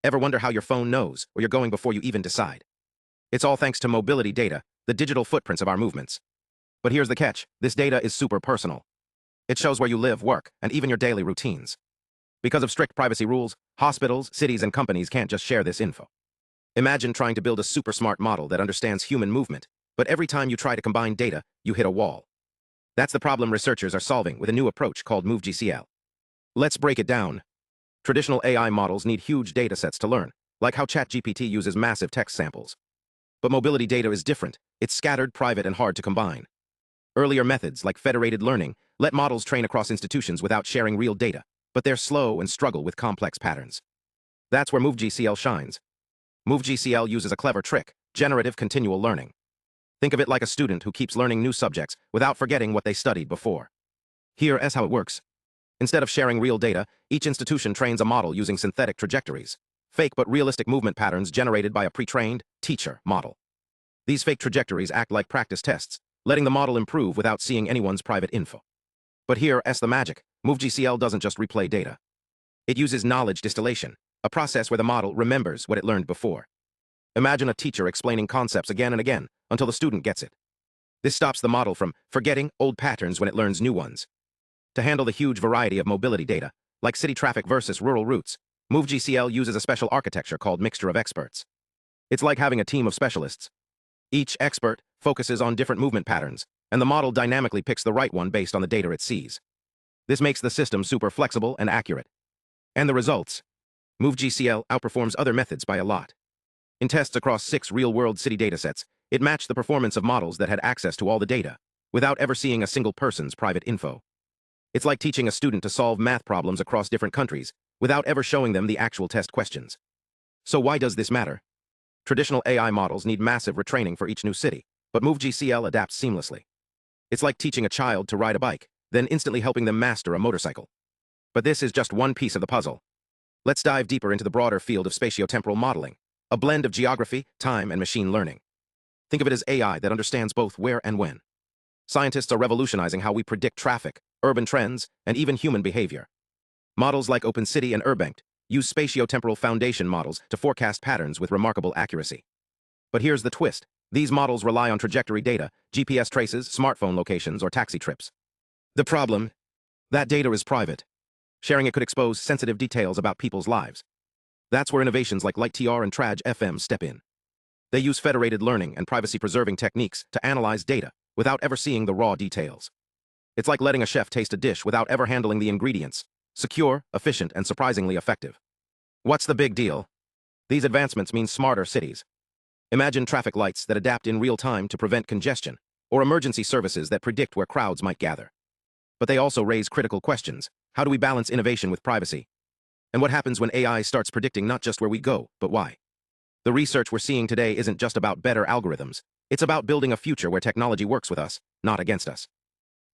Ever wonder how your phone knows where you're going before you even decide? It's all thanks to mobility data, the digital footprints of our movements. But here's the catch. This data is super personal. It shows where you live, work, and even your daily routines. Because of strict privacy rules, hospitals, cities, and companies can't just share this info. Imagine trying to build a super smart model that understands human movement, but every time you try to combine data, you hit a wall. That's the problem researchers are solving with a new approach called MoveGCL. Let's break it down. Traditional AI models need huge data sets to learn, like how ChatGPT uses massive text samples. But mobility data is different. It's scattered, private, and hard to combine. Earlier methods, like federated learning, let models train across institutions without sharing real data, but they're slow and struggle with complex patterns. That's where MoveGCL shines. MoveGCL uses a clever trick, generative continual learning. Think of it like a student who keeps learning new subjects without forgetting what they studied before. Here's how it works. Instead of sharing real data, each institution trains a model using synthetic trajectories, fake but realistic movement patterns generated by a pre-trained teacher model. These fake trajectories act like practice tests, letting the model improve without seeing anyone's private info. But here's the magic. MoveGCL doesn't just replay data. It uses knowledge distillation, a process where the model remembers what it learned before. Imagine a teacher explaining concepts again and again until the student gets it. This stops the model from forgetting old patterns when it learns new ones. To handle the huge variety of mobility data, like city traffic versus rural routes, MoveGCL uses a special architecture called mixture of experts. It's like having a team of specialists. Each expert focuses on different movement patterns, and the model dynamically picks the right one based on the data it sees. This makes the system super flexible and accurate. And the results? MoveGCL outperforms other methods by a lot. In tests across 6 real-world city datasets, it matched the performance of models that had access to all the data, without ever seeing a single person's private info. It's like teaching a student to solve math problems across different countries, without ever showing them the actual test questions. So why does this matter? Traditional AI models need massive retraining for each new city, but MoveGCL adapts seamlessly. It's like teaching a child to ride a bike, then instantly helping them master a motorcycle. But this is just one piece of the puzzle. Let's dive deeper into the broader field of spatiotemporal modeling, a blend of geography, time, and machine learning. Think of it as AI that understands both where and when. Scientists are revolutionizing how we predict traffic, urban trends, and even human behavior. Models like Opencity and Urbangpt use spatiotemporal foundation models to forecast patterns with remarkable accuracy. But here's the twist. These models rely on trajectory data, GPS traces, smartphone locations, or taxi trips. The problem? That data is private. Sharing it could expose sensitive details about people's lives. That's where innovations like LightTR and TrajFM step in. They use federated learning and privacy-preserving techniques to analyze data without ever seeing the raw details. It's like letting a chef taste a dish without ever handling the ingredients. Secure, efficient, and surprisingly effective. What's the big deal? These advancements mean smarter cities. Imagine traffic lights that adapt in real time to prevent congestion, or emergency services that predict where crowds might gather. But they also raise critical questions. How do we balance innovation with privacy? And what happens when AI starts predicting not just where we go, but why? The research we're seeing today isn't just about better algorithms. It's about building a future where technology works with us, not against us.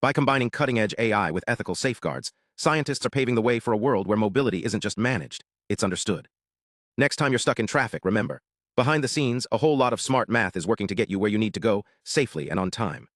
By combining cutting-edge AI with ethical safeguards, scientists are paving the way for a world where mobility isn't just managed, it's understood. Next time you're stuck in traffic, remember, behind the scenes, a whole lot of smart math is working to get you where you need to go, safely and on time.